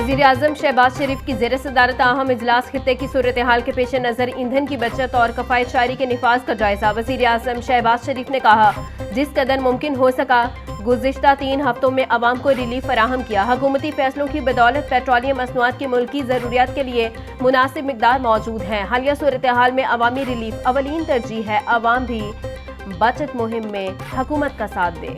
वज़ीर-ए-आज़म शहबाज शरीफ की ज़ेर सदारत अहम इजलास खित्ते की सूरत हाल के पेश नज़र ईंधन की बचत और कफ़ायतशारी के निफाज का जायजा। वज़ीर-ए-आज़म शहबाज शरीफ ने कहा, जिस कदर मुमकिन हो सका गुज़िश्ता 3 हफ्तों में अवाम को रिलीफ फराहम किया। हुकूमती फैसलों की बदौलत पेट्रोलियम मसनूआत की मुल्की ज़रूरियात के लिए मुनासिब मिकदार मौजूद है। हालिया सूरत हाल में अवामी रिलीफ अवलीन तरजीह है। अवाम भी बचत मुहिम में हुकूमत का साथ दे।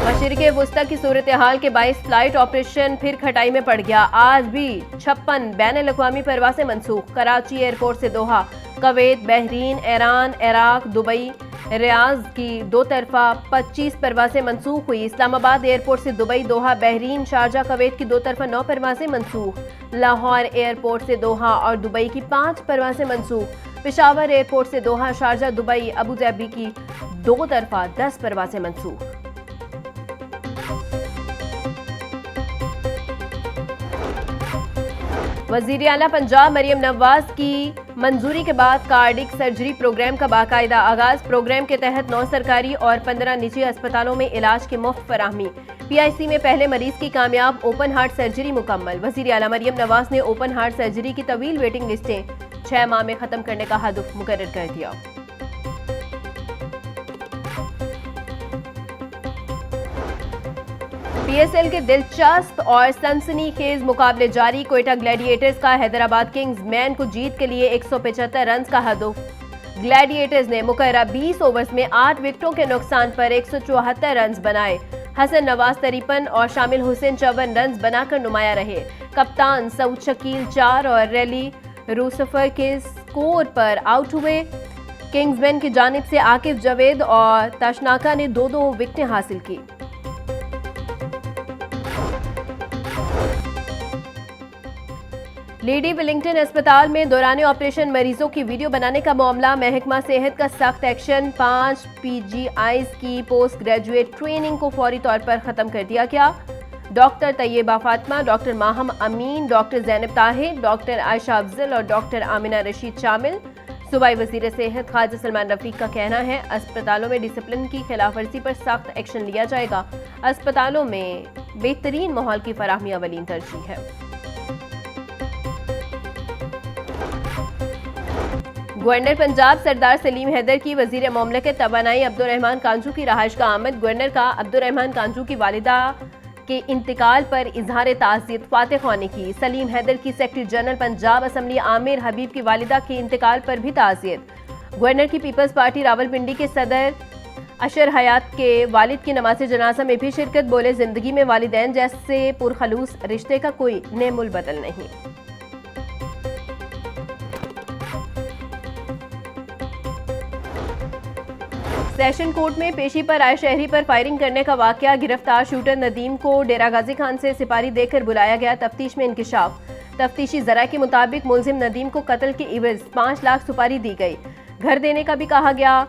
मशरिक़े वुस्ता की सूरत हाल के बाइस फ्लाइट ऑपरेशन फिर खटाई में पड़ गया। आज भी 56 बैनुल अक़वामी परवासें मनसूख। कराची एयरपोर्ट से Doha, Kuwait, Bahrain, Iran, Iraq, Dubai, Riyadh की 2 तरफा 25 परवासें मनसूख हुई। इस्लामाबाद एयरपोर्ट से Dubai, Doha, Bahrain, Sharjah, Kuwait की 2 तरफा 9 परवासें मनसूख। लाहौर एयरपोर्ट से दोहा और दुबई की 5 परवासें मनसूख। पेशावर एयरपोर्ट से दोहा, शारजा, दुबई, अबू धाबी की 2 तरफा 10 परवासें मनसूख। वज़ीर आला पंजाब मरियम नवाज की मंजूरी के बाद कार्डिक सर्जरी प्रोग्राम का बाकायदा आगाज। प्रोग्राम के तहत 9 सरकारी और 15 निजी अस्पतालों में इलाज की मुफ्त फराहमी। PIC में पहले मरीज की कामयाब ओपन हार्ट सर्जरी मुकम्मल। वज़ीर आला मरियम नवाज ने ओपन हार्ट सर्जरी की तवील वेटिंग लिस्टें 6 माह में खत्म करने का हदफ मुकर्रर कर दिया। PSL के दिलचस्प और सनसनीखेज मुकाबले जारी। क्वेटा ग्लैडिएटर्स का हैदराबाद किंग्स मैन को जीत के लिए 175 रन का हदफ। ग्लैडिएटर्स ने मुकर्रर 20 ओवर्स में 8 विकेटों के नुकसान पर 174 रन बनाए। हसन नवाज 53 और शामिल हुसैन 54 रन बनाकर नुमाया रहे। कप्तान सऊद शकील 4 और रैली रूसफर के स्कोर पर आउट हुए। किंग्समैन की जानिब से आकिब जावेद और ताशनाका ने 2-2 विकेटें हासिल की। लेडी विलिंगटन अस्पताल में दौरान ऑपरेशन मरीजों की वीडियो बनाने का मामला। महकमा सेहत का सख्त एक्शन। 5 PGIs की पोस्ट ग्रेजुएट ट्रेनिंग को फौरी तौर पर खत्म कर दिया गया। डॉक्टर तैयबा फातिमा, डॉक्टर माहम अमीन, डॉक्टर जैनब ताहिर, डॉक्टर आयशा अफजल और डॉक्टर आमिना रशीद शामिल। सूबाई वजीर सेहत ख्वाजा सलमान रफीक का कहना है, अस्पतालों में डिसिप्लिन की खिलाफवर्जी पर सख्त एक्शन लिया जाएगा। अस्पतालों में बेहतरीन माहौल की फराहमी अवलीन तरजीह है। गवर्नर पंजाब सरदार सलीम हैदर की वजीर ममलकत तवानाई अब्दुर्रहमान कांजू की रहाइश का आमद। गवर्नर का अब्दुर्रहमान कांजू की वालिदा के इंतकाल पर इजहार ताज़ियत फातह खां ने की। सलीम हैदर की secretary general Punjab assembly Aamir Habib की वालिदा के इंतकाल पर भी ताज़ियत। गवर्नर की पीपल्स पार्टी रावलपिंडी के सदर अशर हयात के वालिद की नमाज जनाजा में भी शिरकत। बोले, जिंदगी में वालिदैन जैसे पुरखलूस रिश्ते का कोई नेमुल बदल नहीं। सेशन कोर्ट में पेशी पर आए शहरी पर फायरिंग करने का वाकया। गिरफ्तार शूटर नदीम को डेरा गाजी खान से सिपारी देकर बुलाया गया। तफ्तीश में इंकिशाफ। तफ्तीशी जरा के मुताबिक मुलजिम नदीम को कत्ल के इवज 5 लाख सुपारी दी गई। घर देने का भी कहा गया।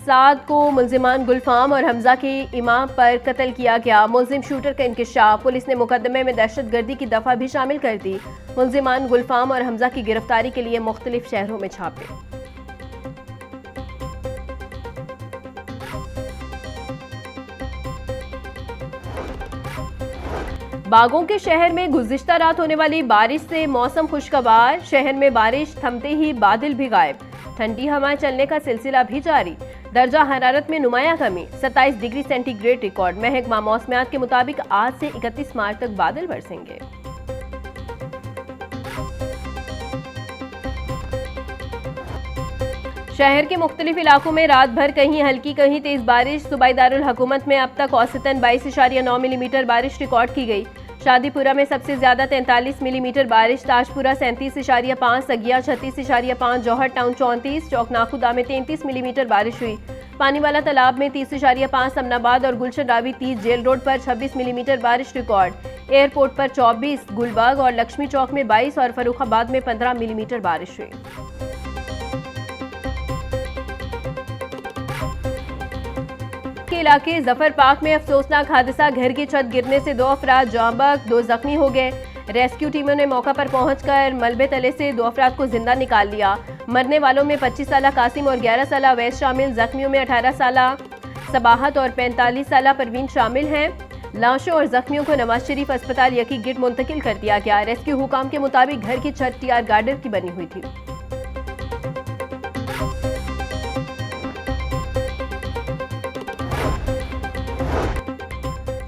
साद को मुलजिमान गुलफाम और हमजा के इमाम पर कत्ल किया गया। मुलजिम शूटर का इंकिशाफ। पुलिस ने मुकदमे में दहशतगर्दी की दफा भी शामिल कर दी। मुलजिमान गुलफाम और हमजा की गिरफ्तारी के लिए मुख्तलिफ शहरों में छापे। बागों के शहर में गुज़िश्ता रात होने वाली बारिश से मौसम खुशगवार। शहर में बारिश थमते ही बादल भी गायब। ठंडी हवाएं चलने का सिलसिला भी जारी। दर्जा हरारत में नुमाया कमी। 27 डिग्री सेंटीग्रेड रिकॉर्ड। महकमा मौसमियात के मुताबिक आज से 31 मार्च तक बादल बरसेंगे। शहर के मुख्तलिफ इलाकों में रात भर कहीं हल्की कहीं तेज बारिश। सूबाई दारुल हुकूमत में अब तक औसतन 22.9 मिलीमीटर बारिश रिकॉर्ड की गई। शादीपुरा में सबसे ज्यादा 43 मिलीमीटर बारिश। ताजपुरा 37.5, सगिया 36.5, जौहर टाउन 34, चौकनाखुदा में 33 मिलीमीटर बारिश हुई। पानीवाला तालाब में 30.5, अमनाबाद और गुलशन रावी 30, जेल रोड पर 26 मिलीमीटर बारिश रिकॉर्ड। एयरपोर्ट पर 24, गुलबर्ग और लक्ष्मी चौक में 22 और फर्रुखाबाद में 15 मिलीमीटर बारिश हुई। के इलाके जफर पार्क में अफसोसनाक हादसा। घर की छत गिरने से 2 अफराद जांबक, 2 जख्मी हो गए। रेस्क्यू टीमों ने मौका पर पहुंचकर मलबे तले से 2 अफराद को जिंदा निकाल लिया। मरने वालों में 25 साल कासिम और 11 साल अवैस शामिल। जख्मियों में 18 साल सबाहत और 45 साल परवीन शामिल हैं। लाशों और जख्मियों को नवाज शरीफ अस्पताल यकी गिट मुंतकिल कर दिया गया। रेस्क्यू हुकाम के मुताबिक घर की छत टीआर गार्डर की बनी हुई थी।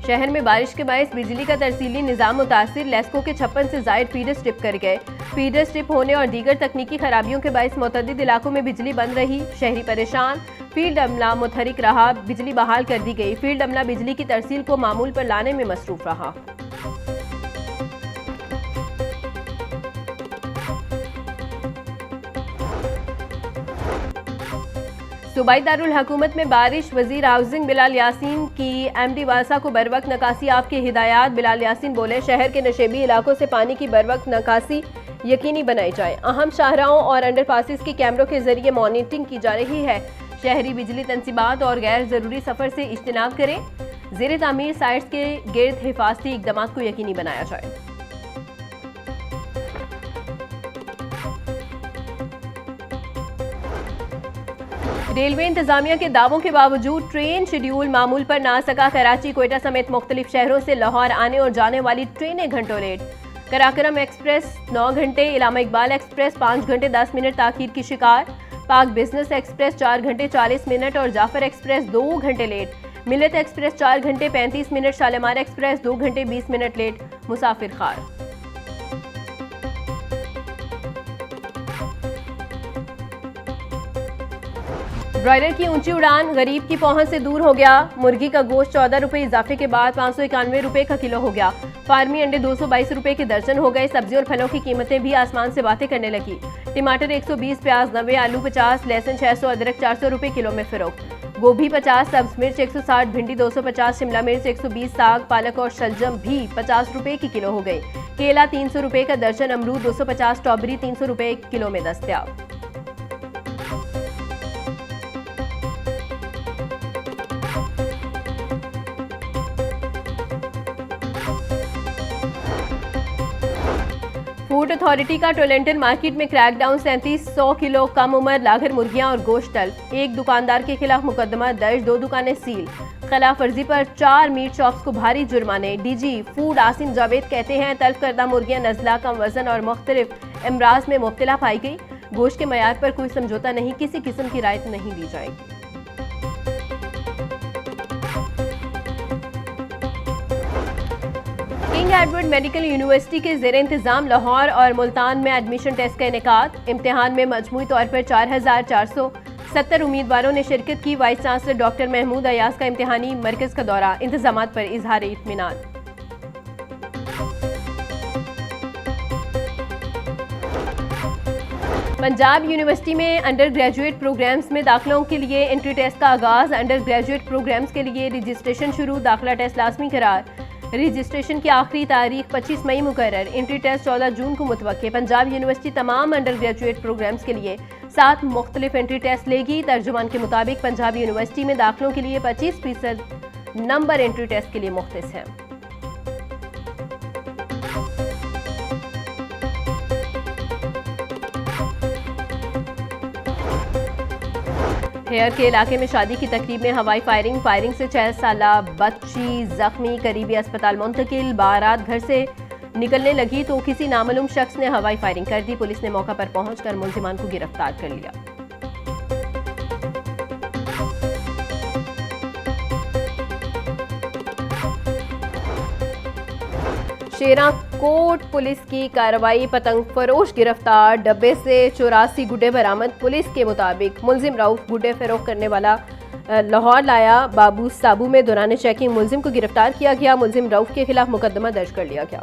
शहर में बारिश के बायस बिजली का तरसीली निजाम मुतासिर। लेस्को के 56 से जायद फीडर स्ट्रिप कर गए। फीडर स्ट्रिप होने और दीगर तकनीकी खराबियों के बायस मुतअद्दिद इलाकों में बिजली बंद रही। शहरी परेशान। फील्ड अमला मुतहरिक रहा। बिजली बहाल कर दी गई। फील्ड अमला बिजली की तरसील को मामूल पर लाने में मसरूफ रहा। सूबाई दारुल हुकूमत में बारिश। वजीर हाउसिंग बिलाल यासीन की एमडी वासा को बरवक्त नकासी आप की हिदायत। बिलाल यासीन बोले, शहर के नशेबी इलाकों से पानी की बरवक्त नकासी यकीनी बनाई जाए। अहम शाहराहों और अंडरपासिस की कैमरों के जरिए मॉनिटरिंग की जा रही है। शहरी बिजली तंसीबात और गैर जरूरी सफर से इज्तनाब करें। ज़ेरे तामीर साइट्स के गिर्द हिफाजती इक़दामात को यकीनी बनाया जाए। रेलवे इंतजामिया के दावों के बावजूद ट्रेन शेड्यूल मामूल पर ना सका। कराची, कोयटा समेत मुख्तलिफ शहरों से लाहौर आने और जाने वाली ट्रेनें घंटों लेट। कराकरम एक्सप्रेस 9 घंटे, इलामा इकबाल एक्सप्रेस 5 घंटे 10 मिनट ताखीर की शिकार। पाक बिजनेस एक्सप्रेस 4 घंटे 40 मिनट और जाफर एक्सप्रेस 2 घंटे लेट। मिलत एक्सप्रेस 4 घंटे 35 मिनट। शालीमार एक्सप्रेस 2 घंटे 20 मिनट लेट। मुसाफिर खार। ब्रॉयलर की ऊंची उड़ान गरीब की पहुंच से दूर हो गया। मुर्गी का गोश्त 14 रुपए इजाफे के बाद 591 रुपए का किलो हो गया। फार्मी अंडे 222 रुपए के दर्जन हो गए। सब्जी और फलों की कीमतें भी आसमान से बातें करने लगी। टमाटर 120, प्याज 90, आलू 50, लहसुन 600, अदरक 400 रुपए किलो में फरोख्त। गोभी 50, सब्ज मिर्च 160, भिंडी 250, शिमला मिर्च 120, साग पालक और शलजम भी 50 रुपए की किलो हो गई। केला 300 रुपए का दर्जन, अमरूद 250, स्ट्रॉबेरी 300 रुपए किलो में दस्तयाब। फूड अथॉरिटी का टोलेंटन मार्केट में क्रैकडाउन। 3700 किलो कम उम्र लागर मुर्गियां और गोश्त तल्फ। एक दुकानदार के खिलाफ मुकदमा दर्ज, 2 दुकानें सील। खिलाफ वर्जी पर 4 मीट शॉप्स को भारी जुर्माने। डीजी फूड आसिम जावेद कहते हैं, तल्फ करदा मुर्गियां नजला, कम वजन और मुख्तलिफ अमराज में मुब्तला पाई गई। गोश्त के मयार पर कोई समझौता नहीं, किसी किस्म की रायत नहीं दी जाएगी। किंग एडवर्ड मेडिकल यूनिवर्सिटी के ज़ेरे इंतजाम लाहौर और मुल्तान में एडमिशन टेस्ट का इनेकाद। इम्तिहान में मजमूई तौर पर 4470 उम्मीदवारों ने शिरकत की। Vice chancellor doctor Mahmood Ayaz का इम्तिहानी मरकज का दौरा। इंतजामात पर इजहार इत्मीनान। पंजाब यूनिवर्सिटी में अंडर ग्रेजुएट प्रोग्राम्स में दाखिलों के लिए एंट्री टेस्ट का आगाज। अंडर ग्रेजुएट प्रोग्राम्स के लिए रजिस्ट्रेशन शुरू। दाखिला टेस्ट लाजमी करार। रजिस्ट्रेशन की आखिरी तारीख 25 मई मुकर्रर। एंट्री टेस्ट 14 जून को मुतवक्के। पंजाब यूनिवर्सिटी तमाम अंडर ग्रेजुएट प्रोग्राम्स के लिए 7 मुख्तलिफ एंट्री टेस्ट लेगी। तर्जुमान के मुताबिक पंजाब यूनिवर्सिटी में दाखिलों के लिए 25% नंबर एंट्री टेस्ट के लिए मुख्तस हैं। हेयर के इलाके में शादी की तकरीब में हवाई फायरिंग से 6 साला बच्ची जख्मी। करीबी अस्पताल मुंतकिल। बारात घर से निकलने लगी तो किसी नामालूम शख्स ने हवाई फायरिंग कर दी। पुलिस ने मौका पर पहुंचकर मुलजिमान को गिरफ्तार कर लिया। शेरा कोट पुलिस की कार्रवाई। पतंग फरोश गिरफ्तार। डब्बे से 84 गुड्डे बरामद। पुलिस के मुताबिक मुलजिम रऊफ गुड्डे फरोख्त करने वाला लाहौर लाया। बाबू साबू में दौरान चेकिंग मुलजिम को गिरफ्तार किया गया। मुलजिम रऊफ के खिलाफ मुकदमा दर्ज कर लिया गया।